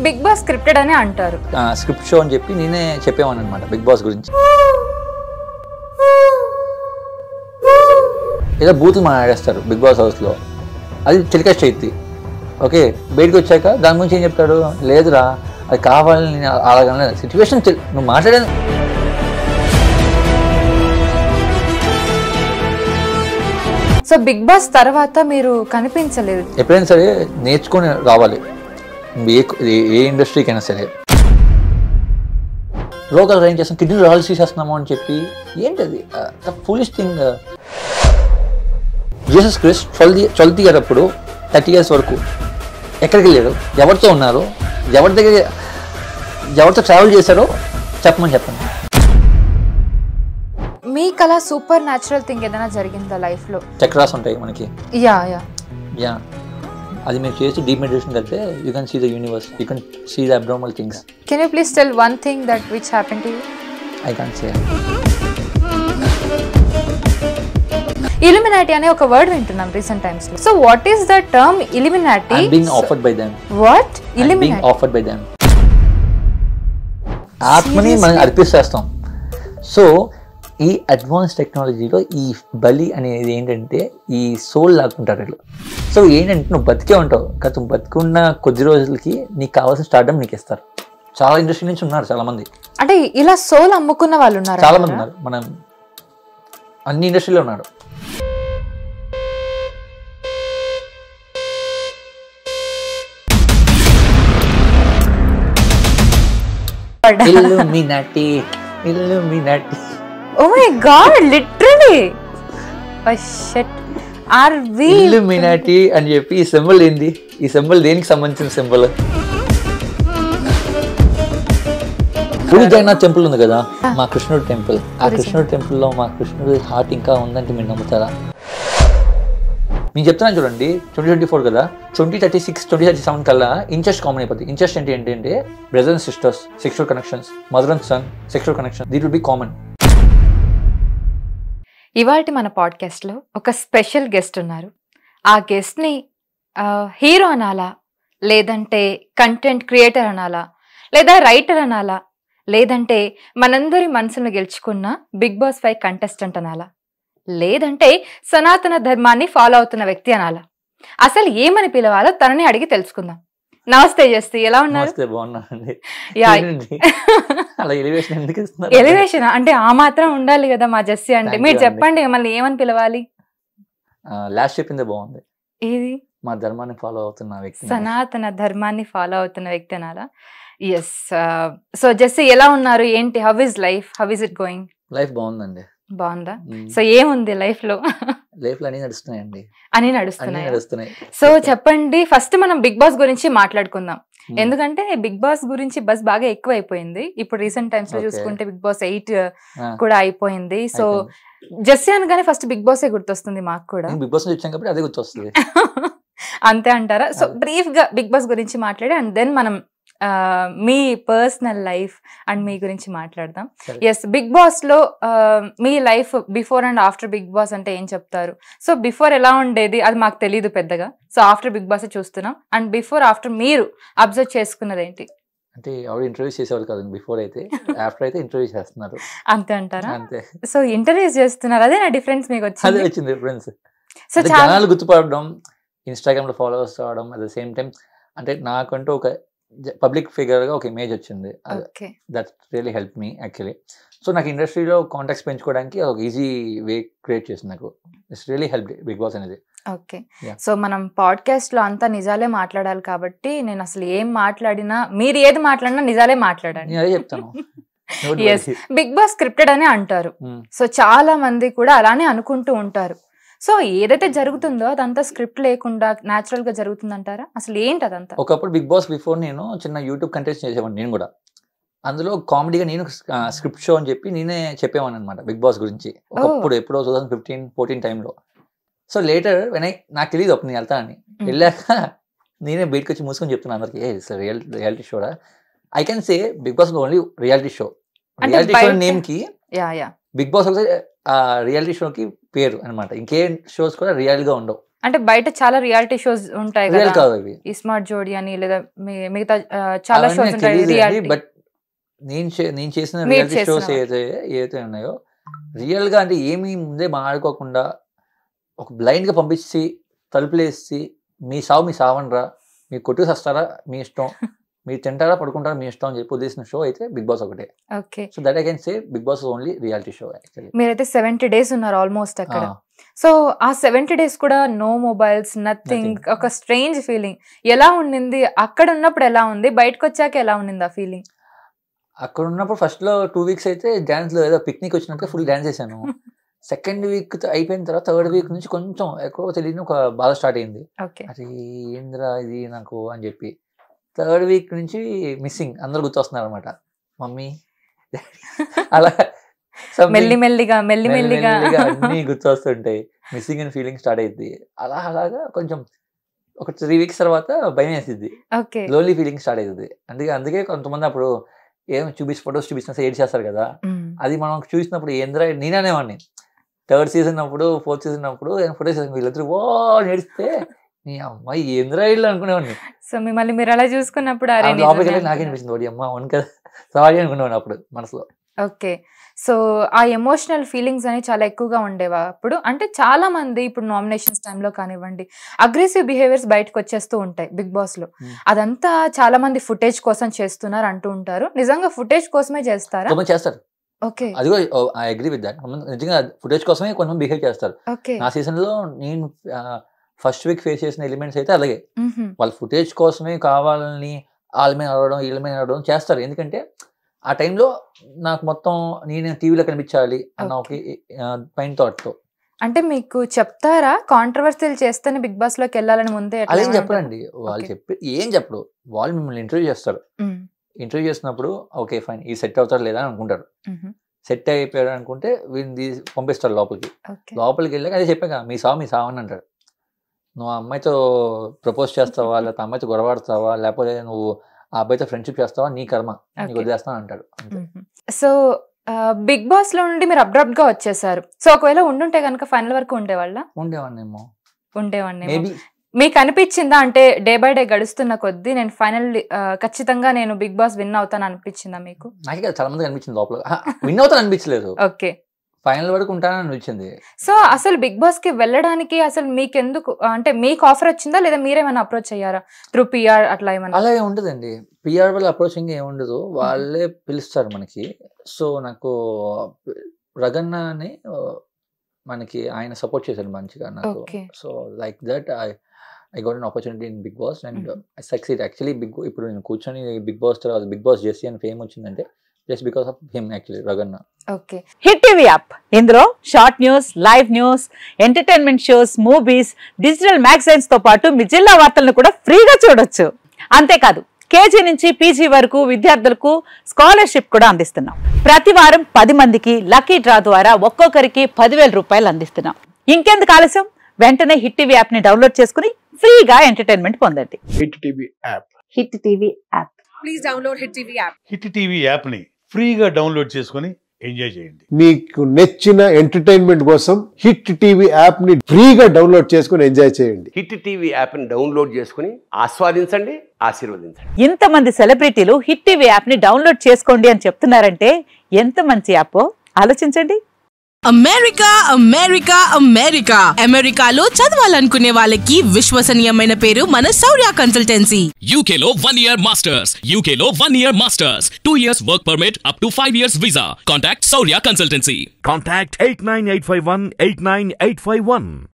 Big boss scripted అని అంటారు. Script show అని చెప్పి నేనే చెప్పేవాను అనమాట బిగ్ బాస్ గురించి. ఏదో బూతులు మాట్లాడేస్తారు బిగ్ బాస్ హౌస్లో, అది టెలికాస్ట్ అయింది. ఓకే, బయటకు వచ్చాక దాని గురించి ఏం చెప్తాడు, లేదురా అది కావాలని నేను అలాగ సిచ్యువేషన్ నువ్వు మాట్లాడేది. సో బిగ్ బాస్ తర్వాత మీరు కనిపించలేదు. ఎప్పుడైనా సరే నేర్చుకొని రావాలి, ఏ ఇండస్ట్రీకైనా సరే. లోకల్ రైన్ చేస్తాం, కిడ్నీ రాల్స్ తీసేస్తున్నాము అని చెప్పి ఏంటది foolish thing. Jesus Christ 12 year అప్పుడు 30 years వరకు ఎక్కడికి వెళ్ళారు, ఎవరితో ఉన్నారు, ఎవరితో ట్రావెల్ చేశారో చెప్పమని చెప్పండి. మీకు అలా సూపర్ న్యాచురల్ థింగ్ ఏదైనా జరిగిందా లైఫ్లో? చక్రాస్ ఉంటాయి మనకి, యా అది మీరు చేసి డీప్ మెడిటేషన్ వెళ్తే you can see the universe, you can see the abnormal things. Can you please tell one thing that which happen to you? I can't say. Illuminati అనే ఒక వర్డ్ వింటున్నాం recent times లో. So what is the term Illuminati? Being offered by them. What Illuminati? Being offered by them. ఆత్మని మనం అర్పిస్తాం. So ఈ advance టెక్నాలజీలో ఈ బలి అనేది ఏంటంటే ఈ సోల్ లాక్కుంటారు వీళ్ళు. సో ఏంటంటే నువ్వు బతికే ఉంటావు, నువ్వు బతికున్న కొద్ది రోజులకి నీకు కావాల్సిన స్టార్టప్ నీకు ఇస్తారు. చాలా ఇండస్ట్రీ నుంచి ఉన్నారు చాలా మంది. అంటే ఇలా సోల్ అమ్ముకున్న వాళ్ళు ఉన్నారు, చాలా మంది ఉన్నారు, మనం అన్ని ఇండస్ట్రీలో ఉన్నారు. Illuminati. Oh my god, literally. Oh shit. Are we Illuminati అని చెప్పి ఈ సింబల్ ఏంది? ఈ సింబల్ దేనికి సంబంధించిన సింబల్? పూరి జగన్నాథ్ టెంపుల్ ఉంది కదా, మా కృష్ణుడు టెంపుల్. ఆ కృష్ణుడు టెంపుల్లో మా కృష్ణుడు హార్ట్ ఇంకా ఉందంటే మీరు నమ్ముతారా? నేను చెప్తున్నాను చూడండి, 2024 కదా, 2036, 2037 కల్లా ఇంచెస్ట్ కామన్ అయిపోతుంది. ఇంచెస్ట్ ఏంటంటే brothers and sisters sexual connections, mother and son sexual connection, that will be common. ఇవాల్టి మన పాడ్కాస్ట్లో ఒక స్పెషల్ గెస్ట్ ఉన్నారు. ఆ గెస్ట్ని హీరో అనాలా, లేదంటే కంటెంట్ క్రియేటర్ అనాలా, లేదా రైటర్ అనాలా, లేదంటే మనందరి మనసును గెలుచుకున్న బిగ్ బాస్ 5 కంటెస్టెంట్ అనాలా, లేదంటే సనాతన ధర్మాన్ని ఫాలో అవుతున్న వ్యక్తి అనాలా? అసలు ఏమని పిలవాలో తనని అడిగి తెలుసుకుందాం. నమస్తే జస్తి, ఎలా ఉన్నారు? ఎలివేషన్ అంటే ఆ మాత్రం ఉండాలి కదా మా జస్సి అంటే. మీరు చెప్పండి మళ్ళీ ఏమని పిలవాలి? లాస్ట్ చెప్పింది బాగుంది, ఇది మా ధర్మాన్ని ఫాలో అవుతున్న వ్యక్తి, సనాతన ధర్మాన్ని ఫాలో అవుతున్న వ్యక్తి అనాలా? ఎస్. సో జస్సి ఎలా ఉన్నారు, ఏంటి, how is life, how is it going? Life బాగుందండి. బాగుందా? సో ఏముంది లైఫ్ లో? అన్ని నడుస్తున్నాయండి, అన్ని నడుస్తున్నాయి. సో చెప్పండి, ఫస్ట్ మనం బిగ్ బాస్ గురించి మాట్లాడుకుందాం. ఎందుకంటే బిగ్ బాస్ గురించి బస్ బాగా ఎక్కువ అయిపోయింది. ఇప్పుడు రీసెంట్ టైమ్స్ లో చూసుకుంటే బిగ్ బాస్ 8 కూడా అయిపోయింది. సో జస్సి అనగానే ఫస్ట్ బిగ్ బాస్ గుర్తొస్తుంది మాకు కూడా. బిగ్ బాస్ వచ్చాం కాబట్టి అదే గుర్తొస్తుంది. అంతే అంటారా? సో బ్రీఫ్ గా బిగ్ బాస్ గురించి మాట్లాడి అండ్ దెన్ మనం మీ పర్సనల్ లైఫ్ అండ్ మీ గురించి మాట్లాడదాం. ఎస్, బిగ్ బాస్ లో మీ life before and after Bigg Boss అంటే ఏం చెప్తారు? సో బిఫోర్ ఎలా ఉండేది అది మాకు తెలియదు పెద్దగా. సో ఆఫ్టర్ బిగ్ బాస్ చూస్తున్నాం, అండ్ బిఫోర్ ఆఫ్టర్ మీరు అబ్జర్వ్ చేసుకున్నది ఏంటి? అంటే ఆవిడ ఇంటర్వ్యూ చేసేవాళ్ళు కాదు బిఫోర్ అయితే, ఆఫ్టర్ అయితే ఇంటర్వ్యూ చేస్తున్నారు. అంతే అంటారా? అంతే. సో ఇంటర్వ్యూస్ చేస్తున్నారు, అదే నా డిఫరెన్స్ మీకు వచ్చింది డిఫరెన్స్. సో జనాలు గుర్తుపడడం, ఇన్స్టాగ్రామ్ లో ఫాలోవర్స్ అవడం, అట్ ద సేమ్ టైం అంటే నాకంటూ ఒక పబ్లిక్ ఫిగర్ గా ఒక ఇమేజ్ వచ్చింది. That really help me actually. So నాకు ఇండస్ట్రీలో కాంటాక్ట్స్ పెంచుకోవడానికి ఒక ఈజీ వే క్రియేట్ చేసింది నాకు. It's really help Big Boss అనేది. ఓకే. సో మనం పాడ్కాస్ట్ లో అంతా నిజాలే మాట్లాడాలి కాబట్టి నేను అసలు ఏం మాట్లాడినా, మీరు ఏది మాట్లాడినా నిజాలే మాట్లాడండి. అదే చెప్తాను. ఎస్, బిగ్ బాస్ స్క్రిప్టెడ్ అని అంటారు. సో చాలా మంది కూడా అలానే అనుకుంటూ ఉంటారు. సో ఏదైతే జరుగుతుందో అదంతా స్క్రిప్ట్ లేకుండా న్యాచురల్ గా జరుగుతుందంటారా? అసలు ఏంటి అదంతా? ఒకప్పుడు బిగ్ బాస్ బిఫోర్ నేను చిన్న యూట్యూబ్ కంటెస్ట్ చేసేవాడిని నేను కూడా. అందులో కామెడీగా నేను స్క్రిప్ట్ షో అని చెప్పి నేనే చెప్పేవాను అనమాట బిగ్ బాస్ గురించి. ఒకప్పుడు ఎప్పుడో 2015-14 టైంలో. సో లేటర్ నాకు తెలియదు అప్పుడు నేను వెళ్తానని. వెళ్ళాక నేనే బయటకు వచ్చి మూసుకొని చెప్తున్నాను అందరికి, రియాలిటీ షోడా? I can say big Boss only reality show. Reality show name కి బిగ్ బాస్ రియాలిటీ షోకి పేరు అనమాట. ఇంకే షోస్ కూడా రియల్ గా ఉండవు. అంటే బయట చాలా రియాలిటీ షోస్ ఉంటాయి రియల్ కదా, కాదు అవి. ఈ స్మార్ట్ జోడి అని లేదా మిగతా చాలా అవన్నీ షోస్ నాకు ఉంటాయి తెలియదండి. రియాలిటీ. బట్ నేను చేసిన మీరు రియాలిటీ చేసిన షోస్ ఏదైతే ఉన్నాయో రియల్ గా అంటే ఏమీ ముందే మాట్లాడుకోకుండా ఒక బ్లైండ్ గా పంపించి తలుపులేసి మీ సావనరా, మీరు కొట్టుకు వస్తారా మీ ఇష్టం, మీరు తింటారా పడుకుంటారా మీ ఇష్టం అని చెప్పి వదిలేసిన షో అయితే బిగ్ బాస్ ఒకటే. Okay. So that I can say big Boss only reality show actually. మీరైతే 70 days ఉన్నారు ఆల్మోస్ట్ అక్కడ. సో ఆ 70 days కూడా నో మొబైల్స్, నథింగ్, ఒక స్ట్రేంజ్ ఫీలింగ్. ఎలా ఉండింది అక్కడ ఉన్నప్పుడు? ఎలా ఉంది బయటకు వచ్చాక? ఎలా ఉండింది ఆ ఫీలింగ్? అక్కడ ఉన్నప్పుడు ఫస్ట్ లో 2 weeks అయితే డాన్స్ లో ఏదో పిక్నిక్ వచ్చినట్టు ఫుల్ డాన్స్ చేశాను. సెకండ్ వీక్ అయిపోయిన తర్వాత థర్డ్ వీక్ నుంచి కొంచెం ఎక్కువ తెలియని ఒక బాధ స్టార్ట్ అయింది. అది ఏంద్రా ఇది నాకు అని చెప్పి. థర్డ్ వీక్ నుంచి మిస్సింగ్ అందరు గుర్తొస్తున్నారు అనమాట, మమ్మీ అలా మెల్లిమెల్లిగా అన్ని గుర్తొస్తుంటాయి. మిస్సింగ్ అని ఫీలింగ్ స్టార్ట్ అయింది. అలాగా కొంచెం ఒక 3 weeks తర్వాత భయం వేసింది, లోన్లీ ఫీలింగ్ స్టార్ట్ అవుతుంది. అందుకే కొంతమంది అప్పుడు ఏం ఫొటోస్ చూపించినా ఏడ్ చేస్తారు కదా, అది మనం చూసినప్పుడు ఏంద్రా నేననేవాడిని. 3rd season అప్పుడు 4th season అప్పుడు ఫొటోస్ వీళ్ళిద్దరు నేడిస్తే నీ అమ్మాయి ఏంద్రా ఇల్లు అనుకునేవాడిని. సో మిమ్మల్ని మీరు అలా చూసుకున్నప్పుడు లోపలికి నాకే అనిపించింది, వాడి అమ్మ అవును కదా సారీ అనుకునేవాడిని అప్పుడు మనసులో. ఓకే. సో ఆ ఎమోషనల్ ఫీలింగ్స్ అని చాలా ఎక్కువగా ఉండేవా అప్పుడు? అంటే చాలా మంది ఇప్పుడు నామినేషన్స్ టైంలో కానివ్వండి అగ్రెసివ్ బిహేవియర్స్ బయటకు వచ్చేస్తూ ఉంటాయి బిగ్ బాస్ లో. అదంతా చాలా మంది ఫుటేజ్ కోసం చేస్తున్నారు అంటూ ఉంటారు. నిజంగా ఫుటేజ్ కోసమే చేస్తారా? చేస్తారు. ఓకే. అదిగో ఐ అగ్రీ విత్ దట్. నిజంగా ఫుటేజ్ కోసమే కొంతమంది బిహేవ్ చేస్తారు. నా సీజన్ లో నేను ఫస్ట్ వీక్ ఫేస్ చేసిన ఎలిమెంట్స్ అయితే అలాగే వాళ్ళు ఫుటేజ్ కోసమే కావాలని వాళ్ళ మీద అడవడం వీళ్ళ మీద అడవడం చేస్తారు. ఎందుకంటే ఆ టైంలో నాకు మొత్తం నేను టీవీలో కనిపించాలి అన్న ఒక పైన థాట్తో. అంటే మీకు చెప్తారా కాంట్రవర్సీలు చేస్తేనే బిగ్ బాస్ లోకి వెళ్ళాలని ముందే? అలా ఏం చెప్పరండి వాళ్ళు, ఏం చెప్పరు. వాళ్ళు మిమ్మల్ని ఇంటర్వ్యూ చేస్తారు. ఇంటర్వ్యూ చేసినప్పుడు ఓకే ఫైన్ ఈ సెట్ అవుతారు లేదా అని అనుకుంటారు. సెట్ అయిపోయాడు అనుకుంటే వీళ్ళని పంపిస్తారు లోపలికి. లోపలికి వెళ్ళాక అదే చెప్పాక మీ సావు అని అంటారు. నువ్వు ఆ అమ్మాయితో ప్రపోజ్ చేస్తావా, లేకపోతే అమ్మాయితో గొడవాడతావా, లేకపోతే నువ్వు ఆ అబ్బాయితో ఫ్రెండ్షిప్ చేస్తావా, నీ కర్మ, నీకు వదిలేస్తాను అంటాడు. సో బిగ్ బాస్ లో నుండి మీరు అబ్రప్ట్ గా వచ్చేసారు. సో ఒకవేళ ఉండుంటే కనుక ఫైనల్ వరకు ఉండేవాళ్ళేమో. మీకు అనిపించిందా అంటే డే బై డే గడుస్తున్న కొద్దీ నేను ఫైనల్ ఖచ్చితంగా నేను బిగ్ బాస్ విన్ అవుతాను అనిపించిందా మీకు? నాకే చాలా మంది అనిపించింది లోపల, విన్ అవుతాను అనిపించలేదు. ఓకే. ఫైనల్ వరకు ఉంటానని అనిపించింది. సో అసలు బిగ్ బాస్ కి వెళ్ళడానికి అసలు మీకు ఎందుకు అంటే మీకు ఆఫర్ వచ్చిందా లేదా మీరేమైనా అప్రోచ్ అయ్యారా త్రూ పిఆర్ అట్లా ఏమన్నా? అలా ఉండదండి, పిఆర్ వల్ల అప్రోచింగ్ ఏముండదు, వాళ్ళే పిలుస్తారు మనకి. సో నాకు రగన్న అని మనకి ఆయన సపోర్ట్ చేశారు మంచిగా నాకు. So like that I got an opportunity in Big Boss and I succeed. Actually ఇప్పుడు నేను కూర్చొని బిగ్ బాస్ తర్వాత బిగ్ బాస్ జెస్సీ అని ఫేమ్ వచ్చిందంటే just because of him actually, Raganna. Okay. Hit TV app. ఇందులో short news, live news, entertainment shows, movies, digital magazines తో పాటు మీ జిల్లా వార్తలను కూడా ఫ్రీగా చూడొచ్చు. అంతేకాదు కేజీ నుంచి పీజీ వరకు విద్యార్థులకు స్కాలర్షిప్ కూడా అందిస్తున్నాం. ప్రతి వారం 10 మందికి లక్కీ డ్రా ద్వారా ఒక్కొక్కరికి 10,000 రూపాయలు అందిస్తున్నాం. ఇంకెందుకు ఆలస్యం, వెంటనే హిట్ టీవీ యాప్ ని డౌన్లోడ్ చేసుకుని ఫ్రీగా ఎంటర్టైన్మెంట్ పొందండి. Hit TV app. Hit TV app. Please download hit TV app. Hit TV app ని ఫ్రీగా డౌన్లోడ్ చేసుకుని ఎంజాయ్ చేయండి. మీకు నచ్చిన ఎంటర్టైన్మెంట్ కోసం హిట్ టీవీ యాప్ ని ఫ్రీగా డౌన్లోడ్ చేసుకుని ఎంజాయ్ చేయండి. హిట్ టీవీ యాప్ ని డౌన్లోడ్ చేసుకుని ఆస్వాదించండి, ఆశీర్వదించండి. ఇంతమంది సెలబ్రిటీలు హిట్ టీవీ యాప్ ని డౌన్లోడ్ చేసుకోండి అని చెప్తున్నారంటే ఎంత మంచి యాప్ ఆలోచించండి. అమెరికా అమెరికా అమెరికా అమెరికాలో చదవాలనుకునే వాళ్ళకి విశ్వసనీయమైన పేరు మన శౌర్య కన్సల్టెన్సీ. UK లో 1 year masters, UK లో 1 year masters, 2 years work permit up to 5 years visa. Contact Shaurya Consultancy. Contact 89851 89851.